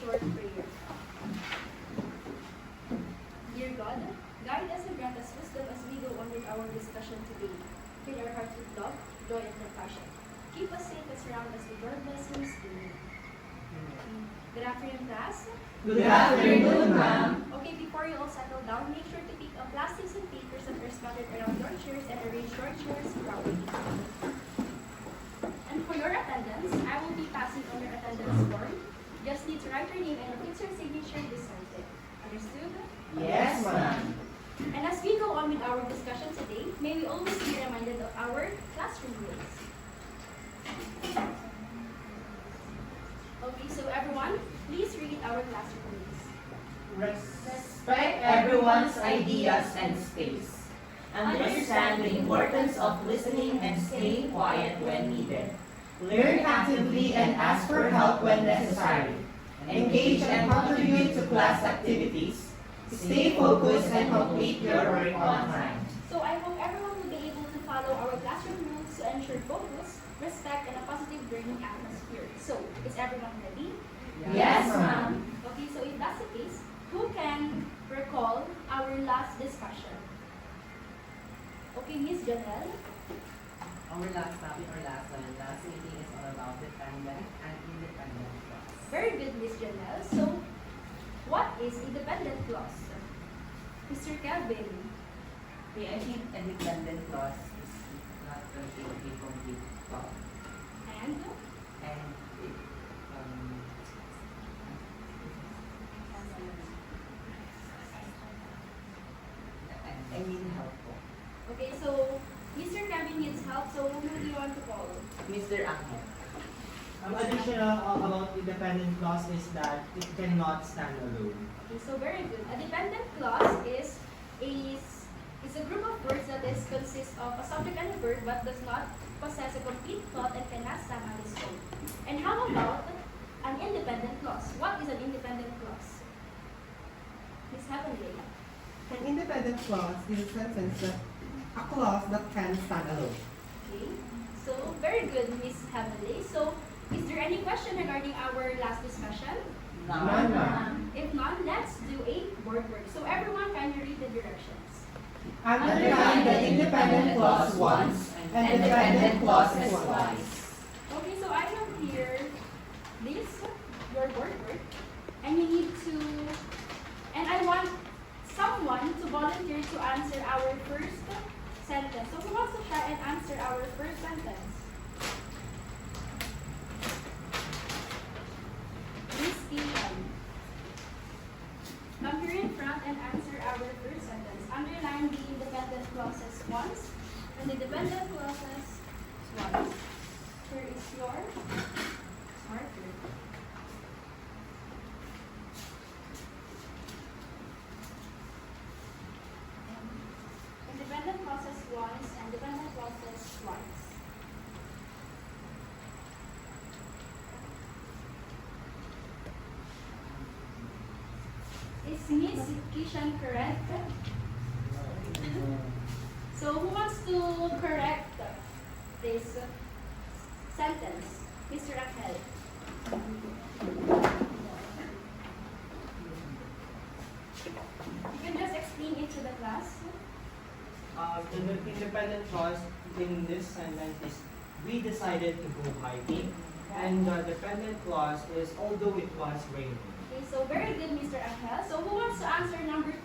short prayer. Dear God, guide us and grant us wisdom as we go on with our discussion today. Fill our hearts with love, joy, and compassion. Keep us safe and surround us with your blessings. Amen. Good afternoon, class. Good afternoon, ma'am. Okay, before you all settle down, make sure to pick up plastics and papers that are scattered around your chairs and arrange your chairs properly. And for your attendance, I will be passing on your attendance form. Just need to write your name and affix your signature beside it. Understood? Yes, ma'am. And as we go on with our discussion today, may we always be reminded of our classroom rules. Okay, so everyone, please read our classroom rules. Respect everyone's ideas and space. Understand the importance of listening and staying quiet when needed. Learn actively and ask for help when necessary. Engage and contribute to class activities. Stay focused and complete your work on time. So I hope everyone will be able to follow our classroom rules to ensure focus, respect, and a positive learning atmosphere. So, is everyone ready? Yes, ma'am. Okay, so if that's the case, who can recall our last discussion? Okay, Miss Jonalyn. Our last topic or last meeting is all about dependent and independent clause. Very good, Miss Jonalyn. So, what is independent clause? Mr. Kevin. Okay, I think a dependent clause is not contain a complete thought. And? And it I need help po. Okay, so Mr. Kevin needs help, so who do you want to call? Mr. Ahmed. Additional about independent clause is that it cannot stand alone. Okay, so very good. A dependent clause is a group of words that consists of a subject and a verb but does not possess a complete thought and cannot stand on its own. And how about an independent clause? What is an independent clause? Miss Heavenly. An independent clause is a sentence that a clause that can stand alone. Okay, so very good, Miss Heavenly. So, is there any question regarding our last discussion? None, ma'am. If not, let's do a word work. So everyone can you read the directions? Underline the independent clause once and dependent clauses twice. Okay, so I have here this, your word work, and you need to, and I want someone to volunteer to answer our first sentence. So who wants to try and answer our first sentence? Miss Ethan. Come here in front and answer our first sentence. Underline the independent clauses once and the dependent clauses twice. Here is your marker. Independent clauses once and dependent clauses twice. Is Miss Kishan correct? So who wants to correct this sentence? Mr. Raquel. You can just explain it to the class. The independent clause in this sentence is we decided to go hiking, and the dependent clause is although it was raining. Okay, so very good, Mr. Angel. So who wants to answer number 2?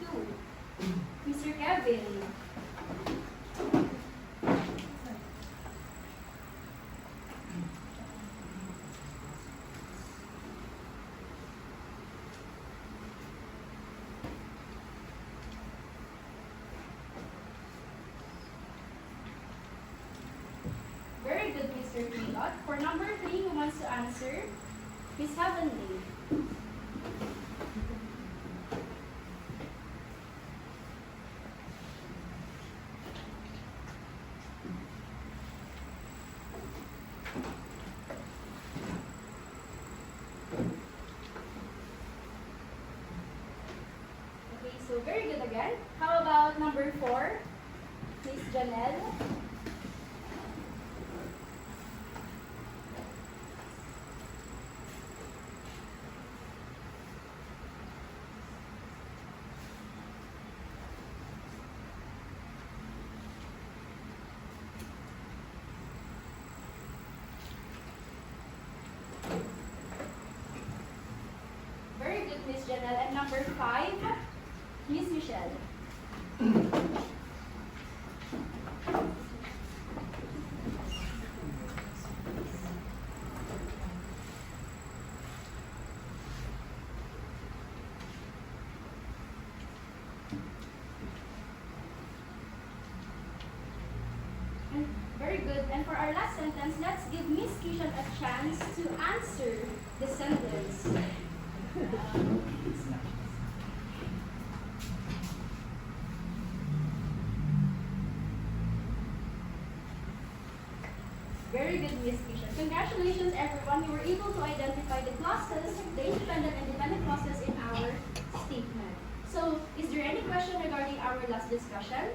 Mr. Kevin. Very good, Mr. Pilot. For number 3, who wants to answer? Miss Heavenly. Okay, so very good again. How about number 4? Miss Janelle. Jonel. And number 5, Miss Michelle. And very good. And for our last sentence, let's give Miss Kishan a chance to answer the sentence. Very good, Miss Kishan. Congratulations, everyone. You were able to identify the clauses, the independent and dependent clauses in our statement. So, is there any question regarding our last discussion?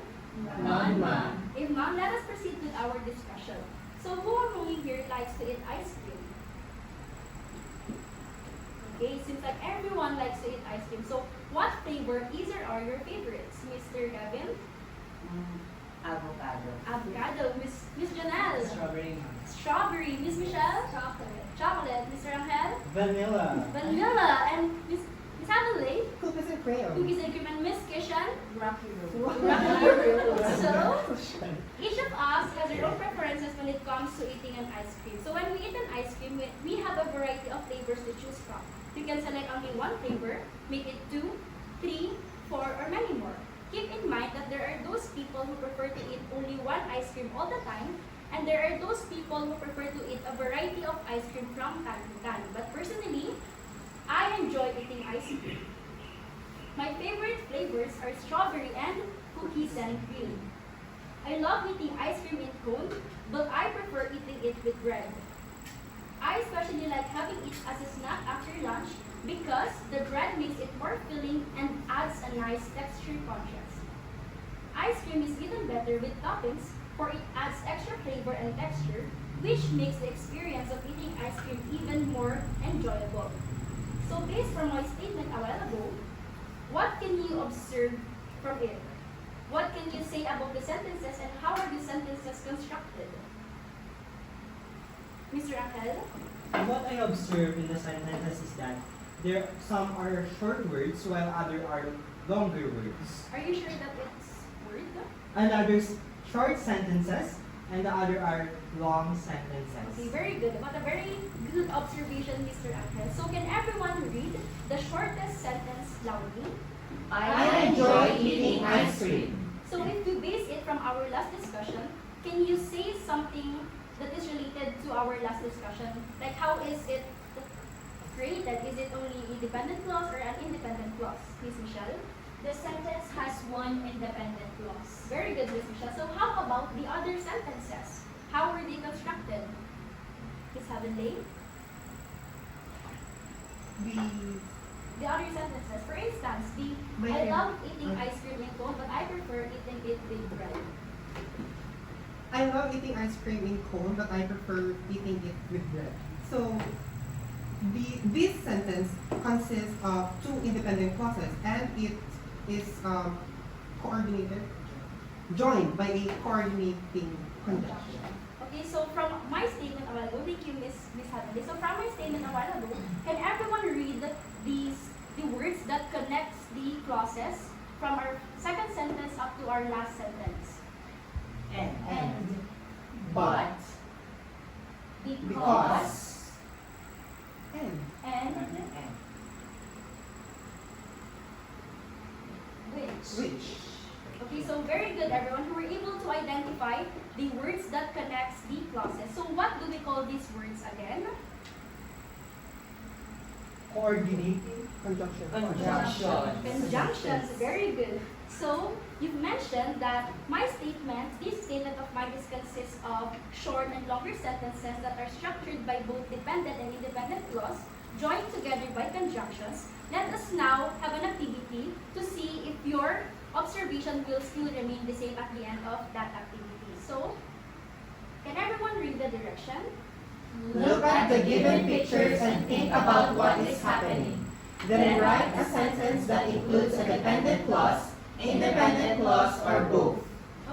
None, ma'am. If not, let us proceed with our discussion. So, who among you here likes to eat ice cream? Okay, seems like everyone likes to eat ice cream. So, what flavor is or are your favorites? Mr. Gavin? Avocado. Avocado. Miss Jonelle? Strawberry, ma'am. Strawberry. Miss Michelle? Chocolate. Chocolate. Mr. Angel? Vanilla. Vanilla. And Miss Adelaide? Cookies and cream. Cookies and cream. And Miss Kishan? Rocky Road. So, each of us has our own preferences when it comes to eating an ice cream. So when we eat an ice cream, we have a variety of flavors to choose from. You can select only one flavor, make it 2, 3, 4, or many more. Keep in mind that there are those people who prefer to eat only one ice cream all the time, and there are those people who prefer to eat a variety of ice cream from time to time. But personally, I enjoy eating ice cream. My favorite flavors are strawberry and cookies and cream. I love eating ice cream in cone, but I prefer eating it with bread. I especially like having it as a snack after lunch because the bread makes it more filling and adds a nice texture contrast. Ice cream is even better with toppings, for it adds extra flavor and texture, which makes the experience of eating ice cream even more enjoyable. So based from my statement a while ago, what can you observe from it? What can you say about the sentences and how are the sentences constructed? Mr. Angel? What I observe in the sentences is that some are short words while other are longer words. Are you sure that it's word? And others short sentences and the other are long sentences. Okay, very good. What a very good observation, Mr. Angel. So can everyone read the shortest sentence loudly? I enjoy eating ice cream. So if we base it from our last discussion, can you say something that is related to our last discussion? Like how is it created? Is it only a dependent clause or an independent clause? Miss Michelle? The sentence has one independent clause. Very good, Miss Michelle. So how about the other sentences? How were they constructed? Miss Heavenly? The other sentences. For instance, I love eating ice cream in cone, but I prefer eating it with bread. I love eating ice cream in cone, but I prefer eating it with bread. So, this sentence consists of 2 independent clauses, and it is coordinated, joined by a coordinating conjunction. Okay, so from my statement a while ago, thank you, Miss Hadley. So from my statement a while ago, can everyone read the words that connects the clauses from our second sentence up to our last sentence? And. But. Because. And. And which. Okay, so very good, everyone, who were able to identify the words that connects the clauses. So what do we call these words again? Coordinating Conjunction. Conjunctions, very good. So, you've mentioned that this statement of mine consists of short and longer sentences that are structured by both dependent and independent clause, joined together by conjunctions. Let us now have an activity to see if your observation will still remain the same at the end of that activity. So, can everyone read the direction? Look at the given pictures and think about what is happening. Then write a sentence that includes a dependent clause, independent clause, or both.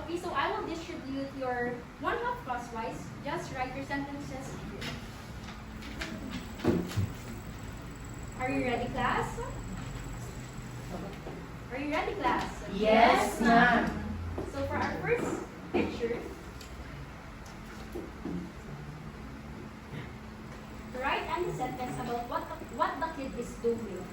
Okay, so I will distribute your 1/2 crosswise. Just write your sentences here. Are you ready, class? Are you ready, class? Yes, ma'am. So for our first picture, write any sentence about what the kid is doing.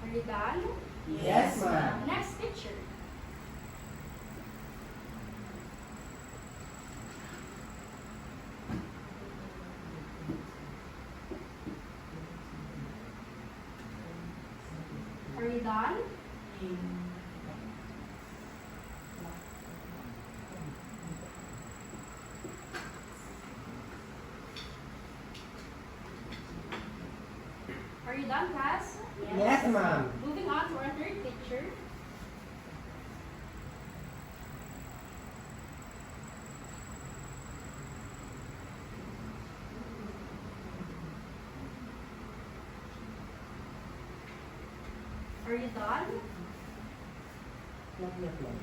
Are you done? Yes, ma'am. Next picture. Are you done? Are you done, class? Yes, ma'am. Moving on to our third picture. Are you done? Not yet, ma'am.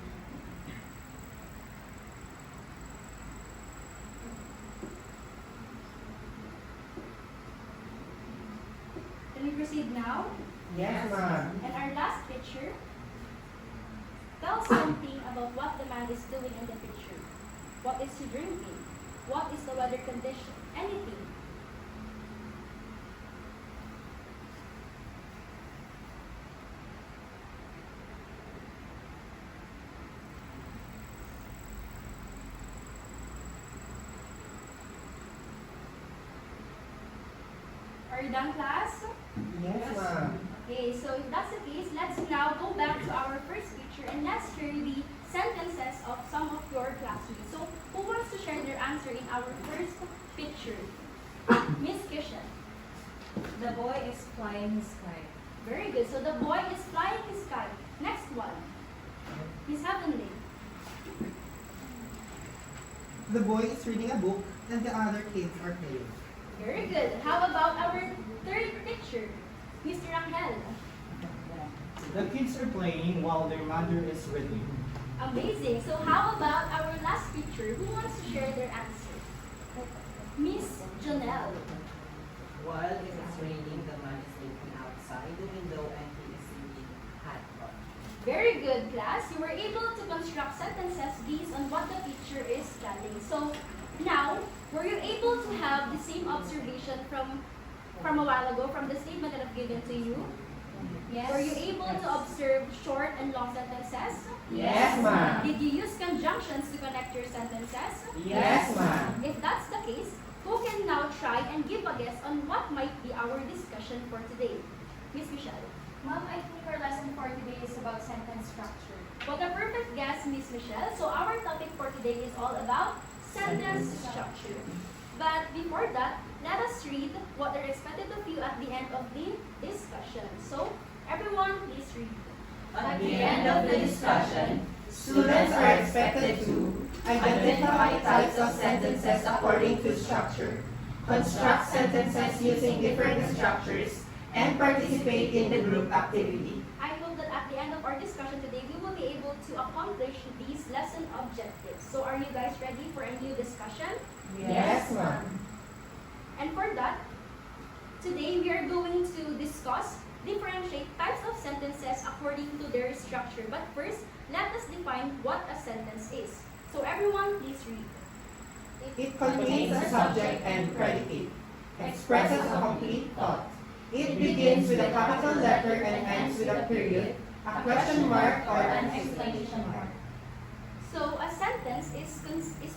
Can we proceed now? Yes, ma'am. And our last picture. Tell something about what the man is doing in the picture. What is he drinking? What is the weather condition? Anything. Are you done, class? Yes, ma'am. Okay, so if that's the case, let's now go back to our first picture and let's hear the sentences of some of your classmates. So, who wants to share their answer in our first picture? Miss Kishan. The boy is flying his kite. Very good. So, the boy is flying his kite. Next one. Miss Heavenly. The boy is reading a book and the other kids are playing. Very good. How about our third picture? Mr. Rangel. The kids are playing while their mother is reading. Amazing. So, how about our last picture? Who wants to share their answer? Miss Jonalyn. While it is raining, the man is looking outside the window and he is singing hot dog. Very good, class. You were able to construct sentences based on what the picture is telling. So now, were you able to have the same observation from a while ago, from the statement that I've given to you? Yes. Were you able to observe short and long sentences? Yes, ma'am. Did you use conjunctions to connect your sentences? Yes, ma'am. If that's the case, who can now try and give a guess on what might be our discussion for today? Miss Michelle. Ma'am, I think our lesson for today is about sentence structure. What a perfect guess, Miss Michelle. So our topic for today is all about sentence structure. But before that, let us read what are expected of you at the end of the discussion. So, everyone, please read. At the end of the discussion, students are expected to identify types of sentences according to structure, construct sentences using different structures, and participate in the group activity. I hope that at the end of our discussion today, we will be able to accomplish these lesson objectives. So, are you guys ready for a new discussion? Yes, ma'am. And for that, today we are going to discuss differentiate types of sentences according to their structure. But first, let us define what a sentence is. So everyone, please read. It contains a subject and predicate, expresses a complete thought. It begins with a capital letter and ends with a period, a question mark, or an exclamation mark. So a sentence is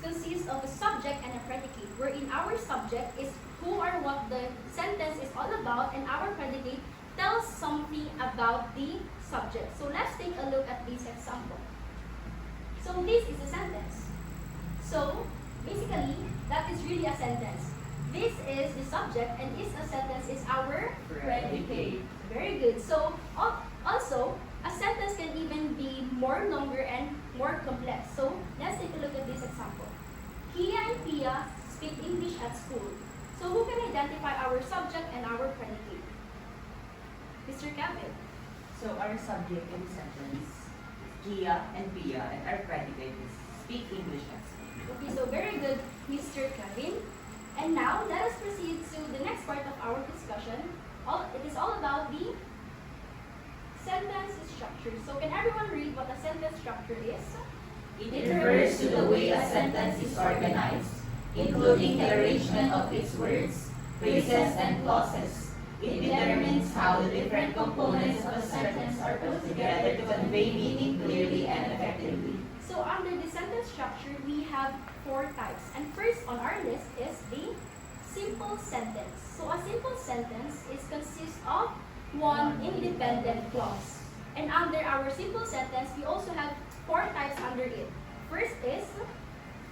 consists of a subject and a predicate, wherein our subject is who or what the sentence is all about, and our predicate tells something about the subject. So let's take a look at this example. So this is a sentence. So basically, that is really a sentence. This is the subject, and is a sentence is our Predicate. Very good. So also, a sentence can even be more longer and more complex. So let's take a look at this example. Kia and Pia speak English at school. So who can identify our subject and our predicate? Mr. Kevin. So our subject in the sentence is Kia and Pia, and our predicate is speak English at school. Okay, so very good, Mr. Kevin. And now, let us proceed to the next part of our discussion. It is all about the sentence structure. So can everyone read what a sentence structure is? It refers to the way a sentence is organized, including the arrangement of its words, phrases, and clauses. It determines how the different components of a sentence are put together to convey meaning clearly and effectively. So under the sentence structure, we have 4 types. And first on our list is the simple sentence. So a simple sentence consists of one independent clause. And under our simple sentence, we also have 4 types under it. First is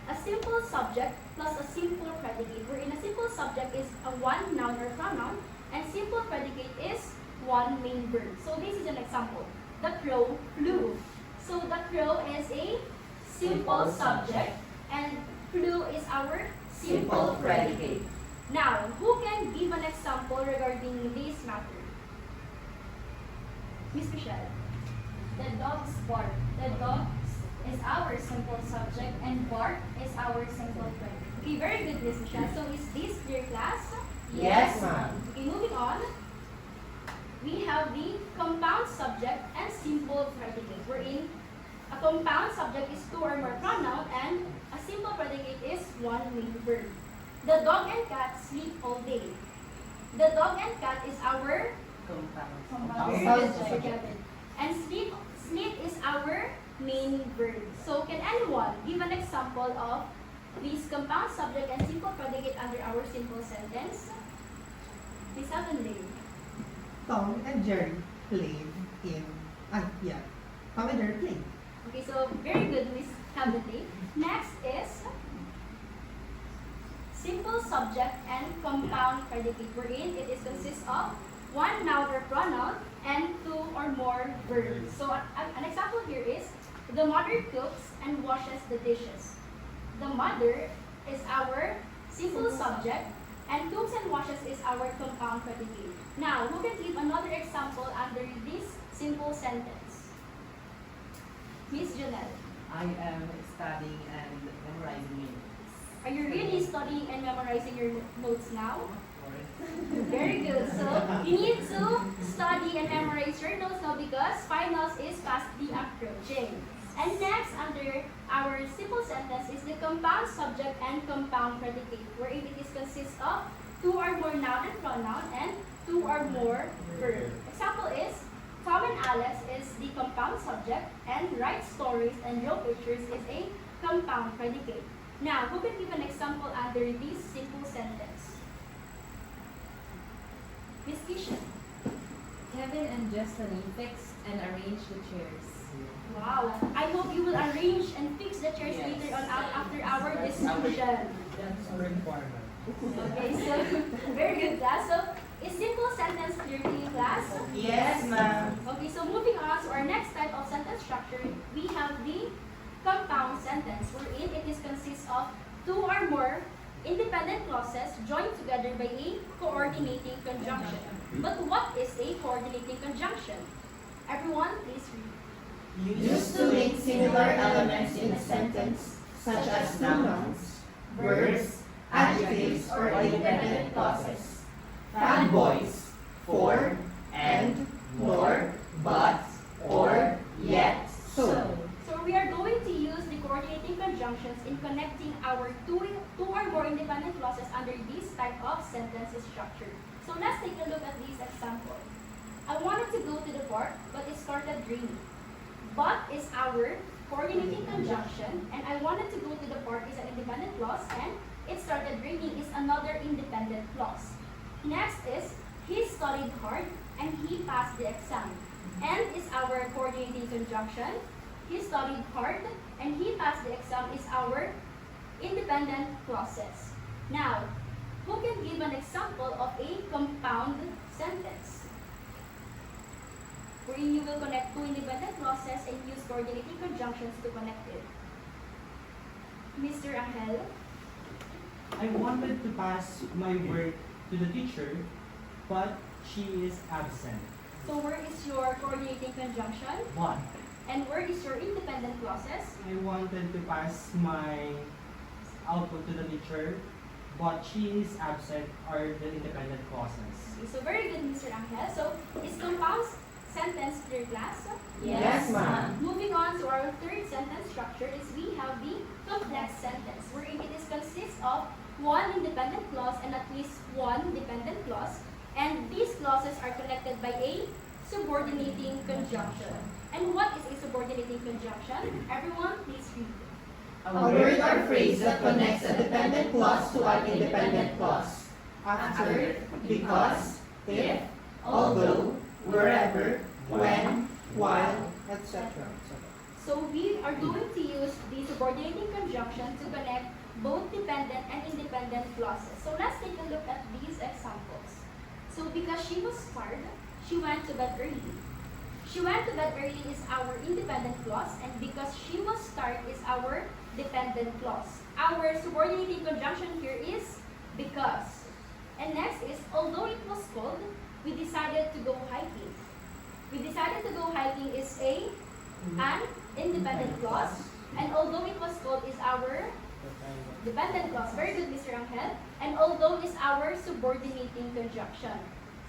a simple subject plus a simple predicate, wherein a simple subject is a one noun or pronoun, and simple predicate is one main verb. So this is an example. The crow flew. So the crow is a simple subject, and flew is our simple predicate. Now, who can give an example regarding this matter? Miss Michelle. The dogs bark. The dogs is our simple subject and bark is our simple predicate. Okay, very good, Miss Michelle. So is this clear, class? Yes, ma'am. Okay, moving on. We have the compound subject and simple predicate, wherein a compound subject is 2 or more pronoun and a simple predicate is one main verb. The dog and cat sleep all day. The dog and cat is our Compound. very Compound good, subject. Kevin. And sleep is our main verb. So can anyone give an example of this compound subject and simple predicate under our simple sentence? Miss Heavenly. Tom and Jerry played in, Tom and Jerry played. Okay, so very good, Miss Heavenly. Next is simple subject and compound predicate, wherein it consists of one noun or pronoun and 2 or more verbs. So an example here is the mother cooks and washes the dishes. The mother is our simple subject, and cooks and washes is our compound predicate. Now, who can give another example under this simple sentence? Miss Jonalyn. I am studying and memorizing it. Are you really studying and memorizing your notes now? Of course. Very good. So, you need to study and memorize your notes now because finals is fastly approaching. And next, under our simple sentence is the compound subject and compound predicate, wherein it consists of 2 or more noun and pronoun and 2 or more verb. Example is, Tom and Alex is the compound subject, and write stories and draw pictures is a compound predicate. Now, who can give an example under this simple sentence? Miss Kisha. Kevin and Justin fixed and arranged the chairs. Wow. I hope you will arrange and fix the chairs Yes. later on after our discussion. That's a requirement. Okay, so very good, class. So, is simple sentence clear to you, class? Yes, ma'am. Okay, so moving on to our next type of sentence structure, we have the compound sentence, wherein it consists of 2 or more independent clauses joined together by a coordinating conjunction. But what is a coordinating conjunction? Everyone, please read. Used to link similar elements in a sentence, such as nouns, verbs, adjectives, or independent clauses. Fanboys, for, and, nor, but, or, yet, so. So we are going to use the coordinating conjunctions in connecting our two or more independent clauses under this type of sentence structure. So let's take a look at this example. I wanted to go to the park, but it started raining. But is our coordinating conjunction, and I wanted to go to the park is an independent clause, and it started raining is another independent clause. Next is, he studied hard and he passed the exam. And is our coordinating conjunction. He studied hard and he passed the exam is our independent clauses. Now, who can give an example of a compound sentence? Wherein you will connect 2 independent clauses and use coordinating conjunctions to connect it. Mr. Angel. I wanted to pass my work to the teacher, but she is absent. So where is your coordinating conjunction? What? And where is your independent clauses? I wanted to pass my output to the teacher, but she is absent are the independent clauses. Okay, so very good, Mr. Angel. So, is compound sentence clear, class? Yes, ma'am. Moving on to our third sentence structure is we have the complex sentence, wherein it is consists of one independent clause and at least one dependent clause, and these clauses are connected by a subordinating conjunction. And what is a subordinating conjunction? Everyone, please read. A word or phrase that connects a dependent clause to an independent clause. After, because, if, although, wherever, when, while, etc. So we are going to use the subordinating conjunction to connect both dependent and independent clauses. So let's take a look at these examples. So because she was tired, she went to bed early. She went to bed early is our independent clause, and because she was tired is our dependent clause. Our subordinating conjunction here is because. And next is, although it was cold, we decided to go hiking. We decided to go hiking is an independent clause, and although it was cold is our dependent clause. Very good, Mr. Angel. And although is our subordinating conjunction.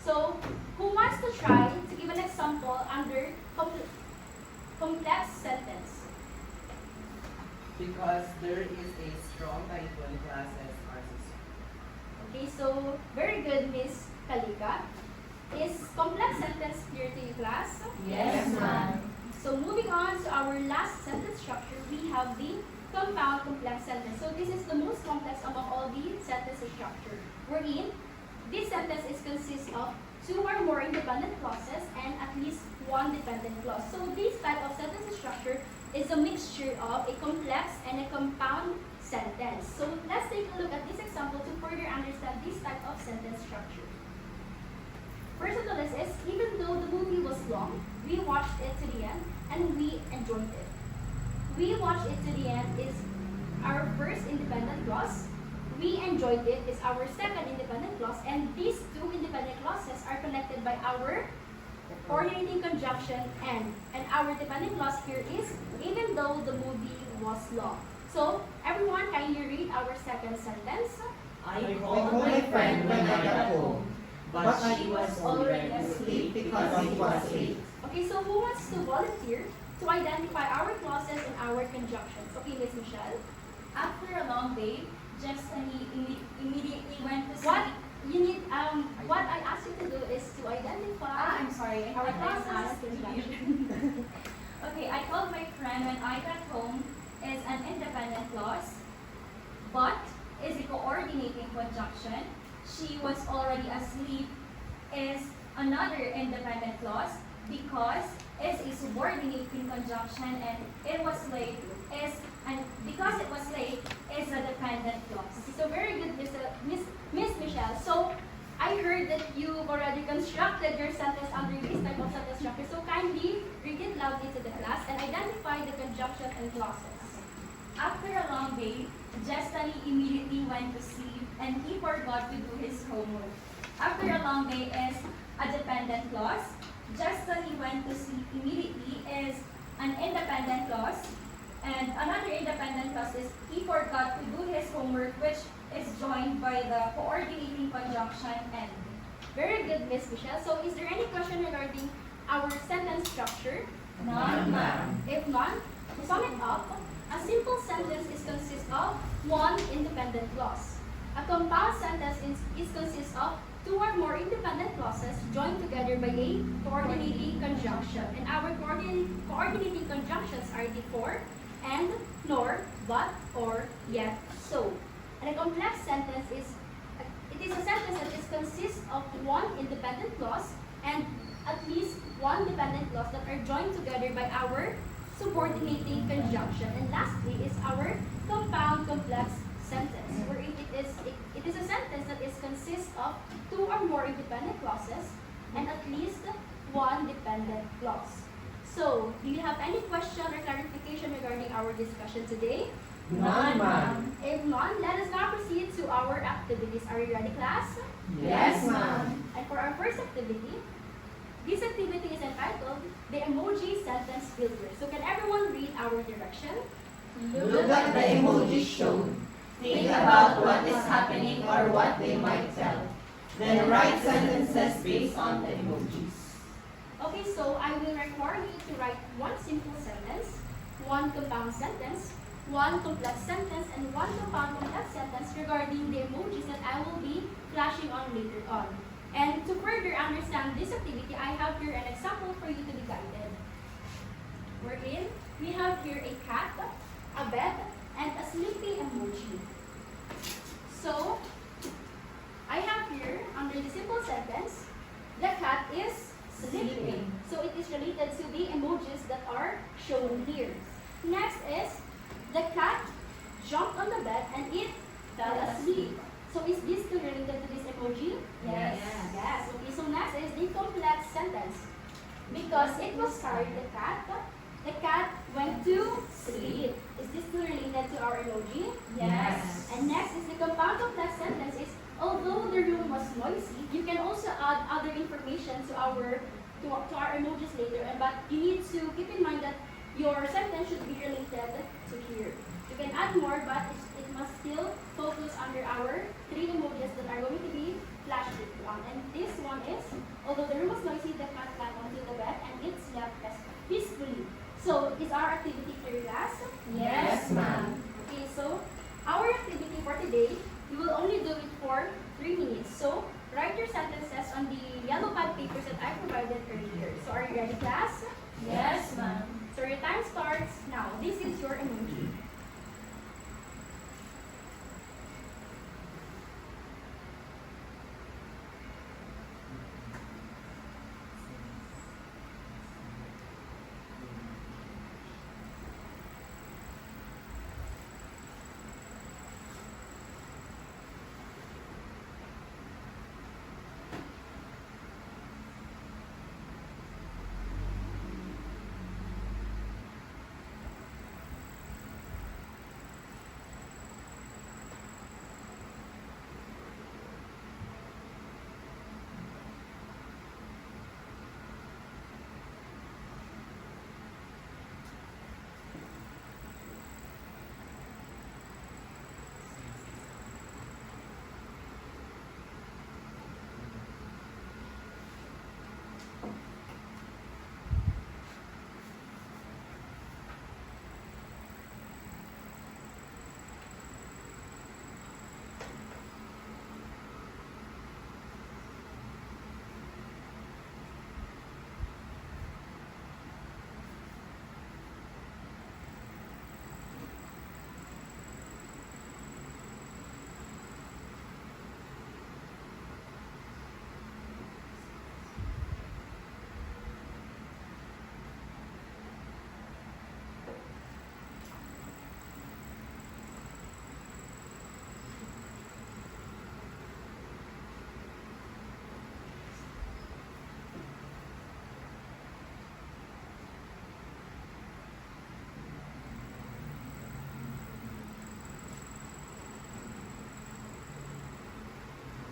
So, who wants to try to give an example under complex sentence? Because there is a strong tide when classes are suspended. Okay, so very good, Miss Kalika. Is complex sentence clear to you, class? Yes, ma'am. So moving on to our last sentence structure, we have the compound complex sentence. So this is the most complex among all the sentence structure, wherein this sentence is consists of two or more independent clauses and at least one dependent clause. So this type of sentence structure is a mixture of a complex and a compound sentence. So let's take a look at this example to further understand this type of sentence structure. First of the list is, even though the movie was long, we watched it to the end and we enjoyed it. We watched it to the end is our first independent clause. We enjoyed it is our second independent clause, and these two independent clauses are connected by our coordinating conjunction and our dependent clause here is even though the movie was long. So everyone, kindly read our second sentence. I called my friend when I got home, but she was already asleep because it was late. Okay, so who wants to volunteer to identify our clauses and our conjunctions? Okay, Miss Michelle. After a long day, Destiny immediately went to sleep. What you need, what I asked you to do is to identify I'm sorry. our I didn't clauses ask and you. conjunctions. Okay, I called my friend when I got home is an independent clause, but is a coordinating conjunction. She was already asleep is another independent clause, because is a subordinating conjunction, and it was late is and because it was late is a dependent clause. So very good, Miss Michelle. So I heard that you've already constructed your sentence under this type of sentence structure. So kindly read it loudly to the class and identify the conjunctions and clauses. After a long day, Destiny immediately went to sleep and he forgot to do his homework. After a long day is a dependent clause. Destiny went to sleep immediately is an independent clause. And another independent clause is he forgot to do his homework, which is joined by the coordinating conjunction and. Very good, Miss Michelle. So is there any question regarding our sentence structure? None, ma'am. If none, to sum it up, a simple sentence is consists of one independent clause. A compound sentence is consists of two or more independent clauses joined together by a coordinating conjunction. And our coordinating conjunctions are the for, and, nor, but, or, yet, so. And a complex sentence is a sentence that is consists of one independent clause and at least one dependent clause that are joined together by our subordinating conjunction. And lastly is our compound complex sentence, where it is a sentence that is consists of two or more independent clauses and at least one dependent clause. So, do you have any question or clarification regarding our discussion today? None, ma'am. If none, let us now proceed to our activities. Are you ready, class? Yes, ma'am. And for our first activity, this activity is entitled the Emoji Sentence Builder. So can everyone read our direction? Look at the emojis shown. Think about what is happening or what they might tell. Then write sentences based on the emojis. Okay, so I will require you to write one simple sentence, one compound sentence, one complex sentence, and one compound complex sentence regarding the emojis that I will be flashing on later on. And to further understand this activity, I have here an example for you to be guided. Wherein we have here a cat, a bed, and a sleeping emoji. So, I have here, under the simple sentence, the cat is sleeping. So it is related to the emojis that are shown here. Next is, the cat jumped on the bed and it fell asleep. So is this still related to this emoji? Yes. Yes. Okay, so next is the complex sentence. Because it was carried the cat went to sleep. Is this still related to our emoji? Yes. And next is the compound complex sentence is, although the room was noisy, you can also add other information to our emojis later. But you need to keep in mind that your sentence should be related to here. You can add more, but it must still focus under our three emojis that are going to be flashed on. And this one is, although the room was noisy, the cat climbed onto the bed and it slept peacefully. So, is our activity clear, class? Yes, ma'am. Okay, so our activity for today, you will only do it for 3 minutes. So, write your sentences on the yellow pad papers that I provided earlier. So, are you ready, class? Yes, ma'am. So, your time starts now. This is your emoji.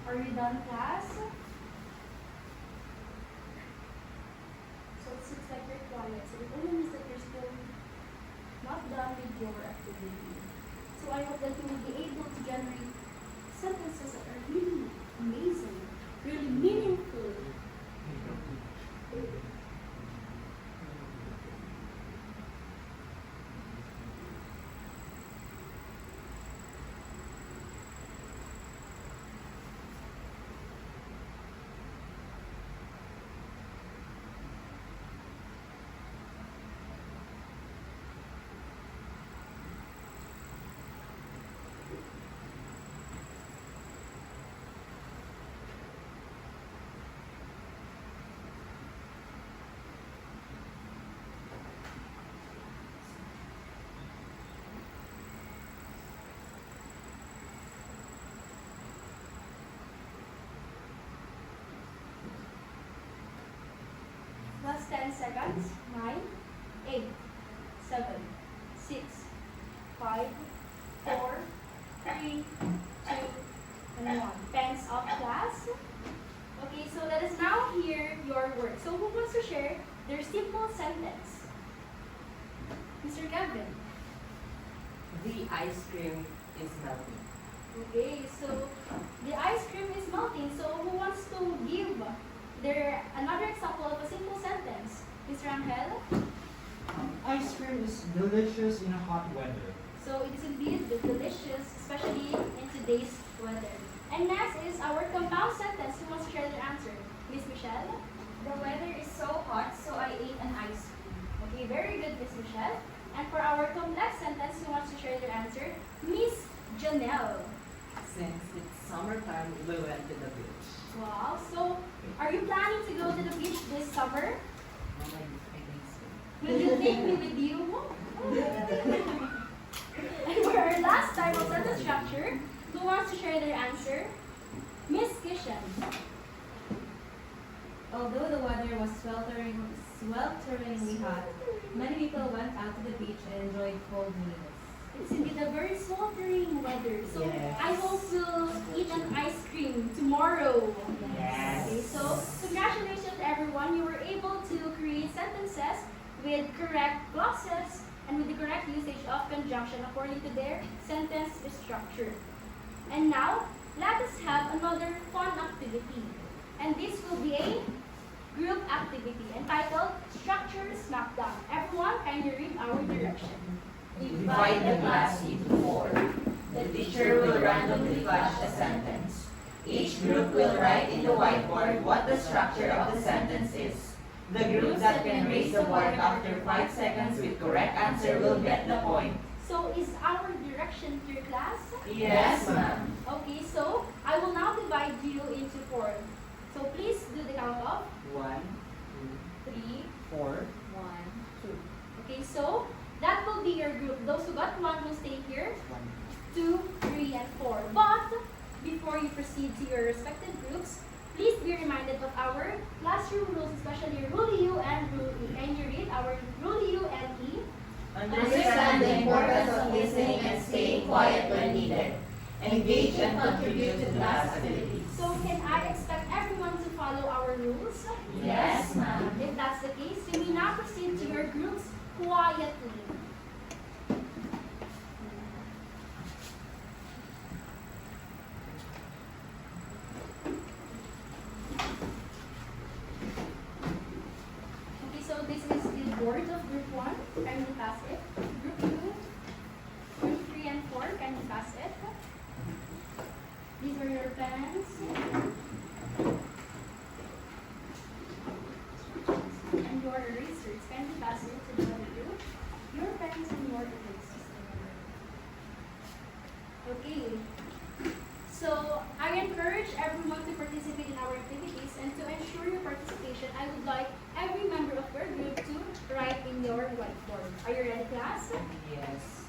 Are you done, class? So it seems like you're quiet. So it only means that you're still not done with your activity. So I hope that you will be able to generate sentences that are really amazing, really meaningful. Last 10 seconds. 9, 8, 7, 6, 5, 4, 3, 2, and 1. Pens off, class. Okay, so let us now hear your words. So who wants to share their simple sentence? Mr. Kevin. The ice cream is melting. Okay, so the ice cream is melting. So who wants to give another example of a simple sentence? Mr. Angel? Ice cream is delicious in a hot weather. So it is indeed delicious, especially in today's weather. And next is our compound sentence. Who wants to share their answer? Miss Michelle? The weather is so hot, so I ate an ice cream. Okay, very good, Miss Michelle. And for our complex sentence, who wants to share their answer? Miss Jonelle. Since it's summertime, we went to the beach. Wow, so are you planning to go to the beach this summer? Oh, I think so. Will you take me with you? And for our last type of sentence structure, who wants to share their answer? Miss Kishan. Although the weather was swelteringly hot, many people went out to the beach and enjoyed cold meals. It's indeed a very sweltering weather. So Yes. I hope we'll eat an ice cream tomorrow. Yes. Okay, so congratulations everyone. You were able to create sentences with correct clauses and with the correct usage of conjunction according to their sentence structure. And now, let us have another fun activity. And this will be a group activity entitled Structure Smackdown. Everyone, kindly read our direction. Divide the class into 4. The teacher will randomly flash a sentence. Each group will write in the whiteboard what the structure of the sentence is. The group that can raise the board after 5 seconds with correct answer will get the point. So is our direction clear, class? Yes, ma'am. Okay, so I will now divide you into 4. So please do the count of 1, 3. 4. 1, 2. Okay, so that will be your group. Those who got 1 will stay here. 2, 3, and 4. But before you proceed to your respective groups, please be reminded of our classroom rules, especially Rule U and Rule E. Can you read our Rule U and E? Understand the importance of listening and staying quiet when needed. Engage and contribute to class activities. So can I expect everyone to follow our rules? Yes, ma'am. If that's the case, you may now proceed to your groups quietly. Okay, so this is the board of group 1. Can you pass it? Group 2, group 3 and 4. Can you pass it? These are your pens. And your erasers. Can you pass it to the other group? Your pens and your erasers. Okay. So I encourage everyone to participate in our activities, and to ensure your participation, I would like every member of your group to write in your whiteboard. Are you ready, class? yes.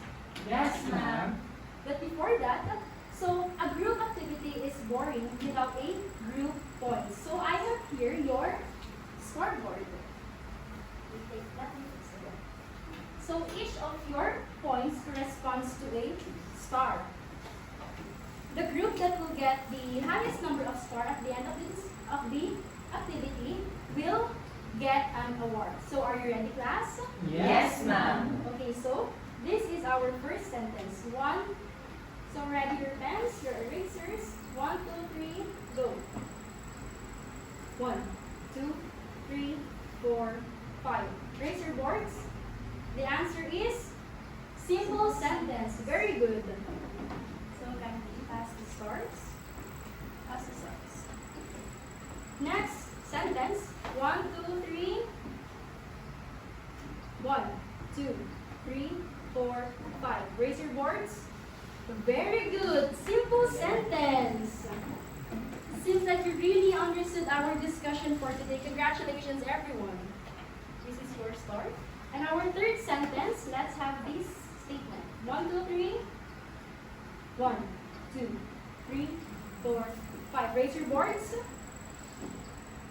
Yes, ma'am. But before that, so a group activity is boring without a group point. So I have here your scoreboard. So each of your points corresponds to a star. The group that will get the highest number of stars at the end of the activity will get an award. So are you ready, class? Yes, ma'am. Okay, so this is our first sentence. 1. So ready your pens, your erasers. 1, 2, 3, go. 1, 2, 3, 4, 5. Raise your boards. The answer is simple sentence. Very good. So can we pass the stars? Pass the stars. Next sentence. 1, 2, 3. 1, 2, 3, 4, 5. Raise your boards. Very good. Simple sentence. Seems like you really understood our discussion for today. Congratulations, everyone. This is your start. And our third sentence, let's have this statement. 1, 2, 3. 1, 2, 3, 4, 5. Raise your boards.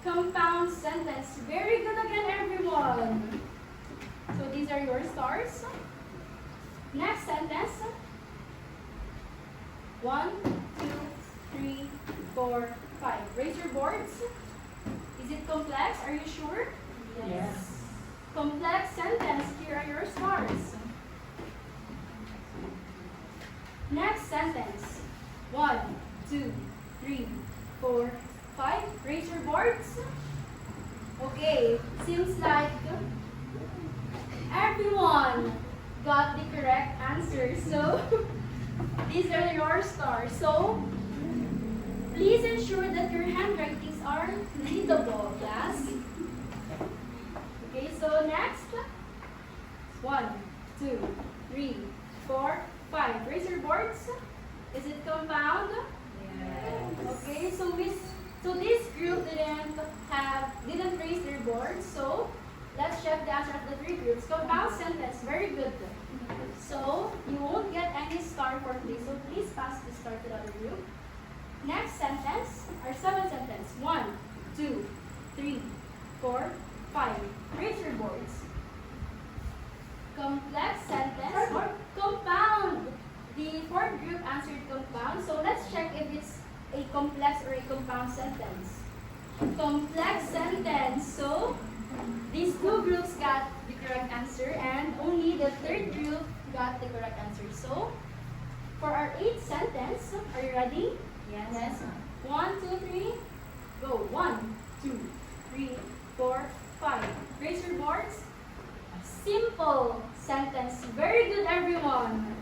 Compound sentence. Very good again, everyone. So these are your stars. Next sentence. 1, 2, 3, 4, 5. Raise your boards. Is it complex? Are you sure? Yes. Complex sentence. Here are your stars. Next sentence. 1, 2, 3, 4, 5. Raise your boards. Okay, seems like everyone got the correct answer. So, these are your stars. So, please ensure that your handwritings are readable, class. Okay, so next. 1, 2, 3, 4, 5. Raise your boards. Is it compound? Okay, so this group didn't raise their boards, so let's check the answer of the three groups. Compound sentence, very good. So you won't get any star for this, so please pass the star to the other group. Next sentence, our seventh sentence. 1, 2, 3, 4, 5. Raise your boards. Complex sentence or compound. The fourth group answered compound, so let's check if it's a complex or a compound sentence. Complex sentence. So these two groups got the correct answer and only the third group got the correct answer. So for our eighth sentence, are you ready? Yes. 1, 2, 3, go. 1, 2, 3, 4, 5. Raise your boards. Simple sentence. Very good, everyone.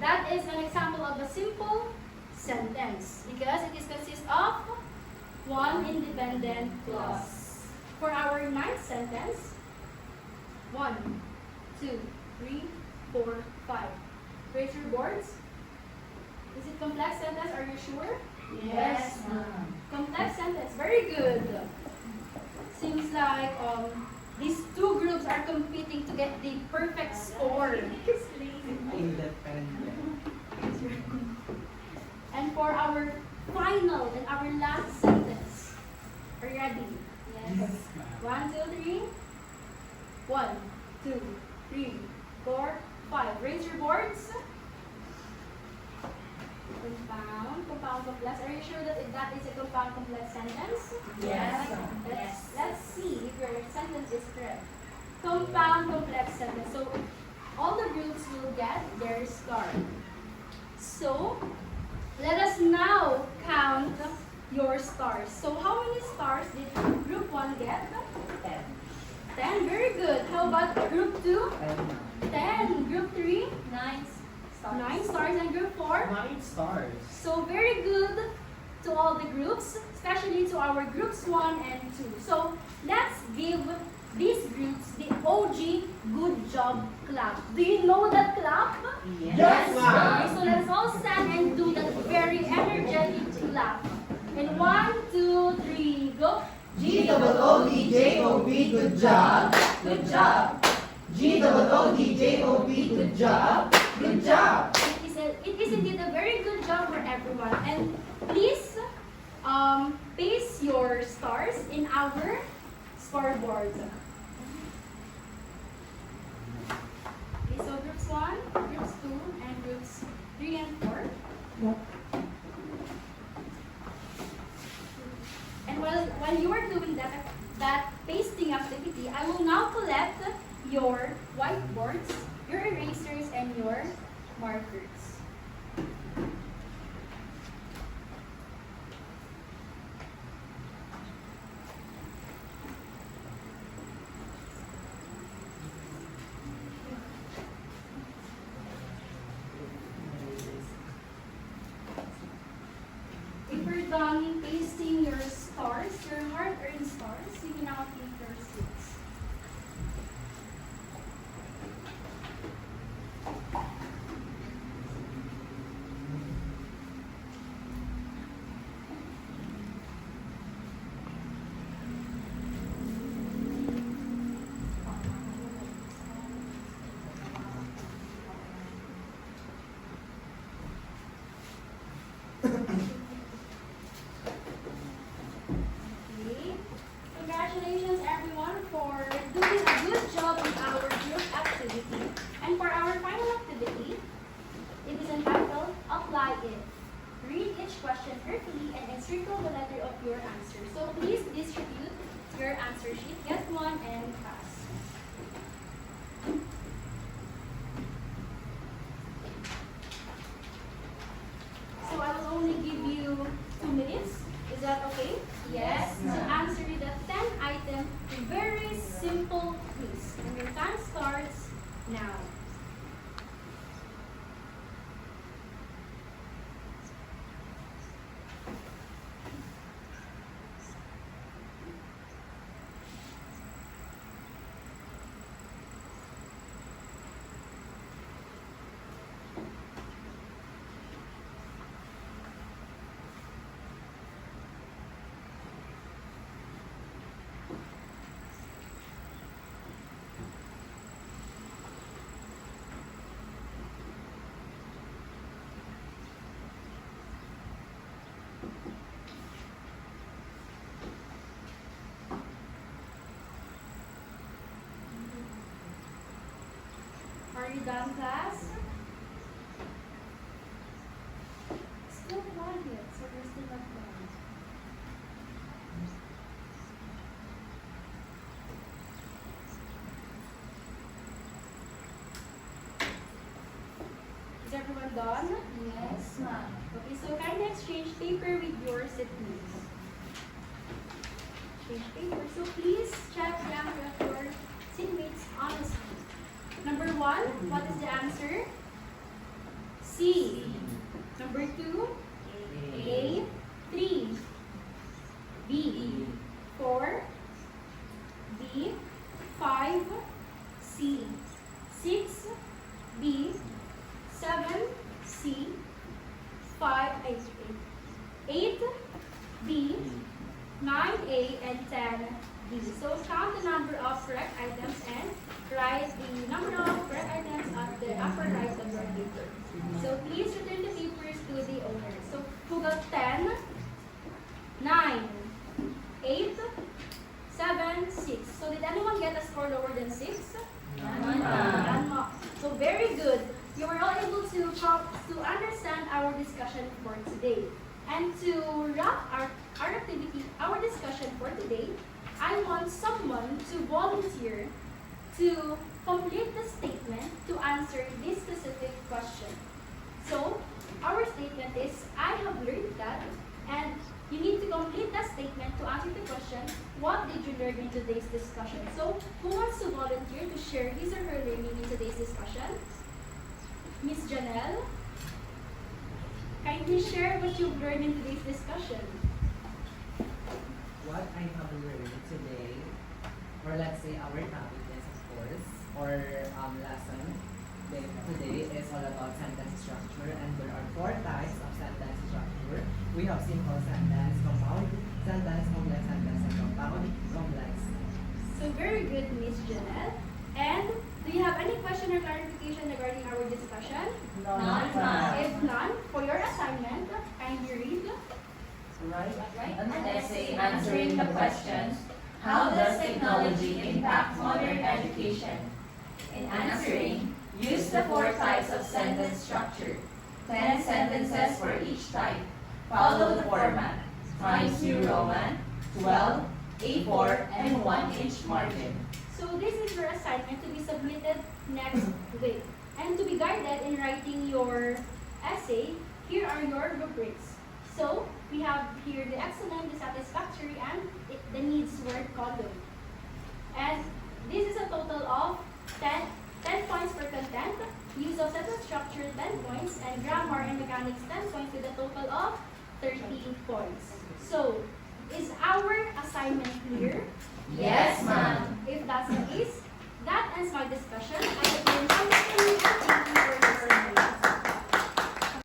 That is an example of a simple sentence because it is consists of one independent clause. For our ninth sentence, 1, 2, 3, 4, 5. Raise your boards. Is it complex sentence? Are you sure? Yes, ma'am. Complex sentence. Very good. Seems like these two groups are competing to get the perfect score. Independent. And for our final and our last sentence, are you ready? Yes. 1, 2, 3. 1, 2, 3, 4, 5. Raise your boards. Compound complex. Are you sure that that is a compound complex sentence? Yes. Let's see if your sentence is correct. Compound complex sentence. So all the groups will get their star. So let us now count your stars. So how many stars did group 1 get? 10. 10. Very good. How about group 2? 10. Group 3? 9 stars. 9 stars. And group 4? 9 stars. So very good to all the groups, especially to our groups 1 and 2. So let's give these groups the OG good job clap. Do you know that clap? Yes, ma'am. Okay, so let's all stand and do that very energetic clap. And 1, 2, 3, go. G-O-O-D-J-O-B, good job. Good job. G-O-O-D-J-O-B, good job. Good job. It is indeed a very good job for everyone. And please paste your stars in our scoreboard. Okay, so groups 1, groups 2, and groups 3 and 4. And while you are doing that pasting activity, I will now collect your whiteboards, your erasers, and your markers. If you're done pasting your stars, your hard-earned stars, you can now take your seats. Okay. Congratulations everyone for doing a good job in our group activity. And for our final activity, it is entitled Apply It. Read each question carefully and encircle the letter of your answer. So please distribute your answer sheet. Get one and pass. you done, class? Still quiet, so we're still not done. Is everyone done? Yes, ma'am. Okay, so kindly exchange paper with your seat, please. Exchange paper. So please check the answer of your seatmates honestly. Number 1, what is the answer? C. Number 2, A. 3, B. 4, D. 5, C. 6, B. 7, C. 5, 8, B. 9, A, and 10, B. So count the number of correct items and write the number of correct items at the upper right of your paper. So please return the papers to the owner. So who got 10, 9, 8, 7, 6. So did anyone get a score lower than 6? None. So very good. You were all able to understand our discussion for today. And to wrap our activity, our discussion for today, I want someone to volunteer to complete the statement to answer this specific question. So, our statement is, I have learned that, and you need to complete that statement to answer the question, what did you learn in today's discussion? So, who wants to volunteer to share his or her learning in today's discussion? Miss Jonalyn? Kindly share what you've learned in today's discussion. What I have learned today, or let's say our topic is, of course, or lesson today is all about sentence structure, and there are 4 types of sentence structure. We have simple sentence, compound sentence, complex sentence, and compound complex. So very good, Miss Jonalyn. And do you have any question or clarification regarding our discussion? None, ma'am. If none, for your assignment, kindly read. An essay answering the question, how does technology impact modern education? In answering, use the 4 types of sentence structure. 10 sentences for each type. Follow the format. Times New Roman, 12, A4, and 1-inch margin. So this is your assignment to be submitted next week. And to be guided in writing your essay, here are your rubrics. So we have here the excellent, the satisfactory, and the needs word column. And this is a total of 10 points for content, use of sentence structure 10 points, and grammar and mechanics 10 points with a total of 13 points. So, is our assignment clear? Yes,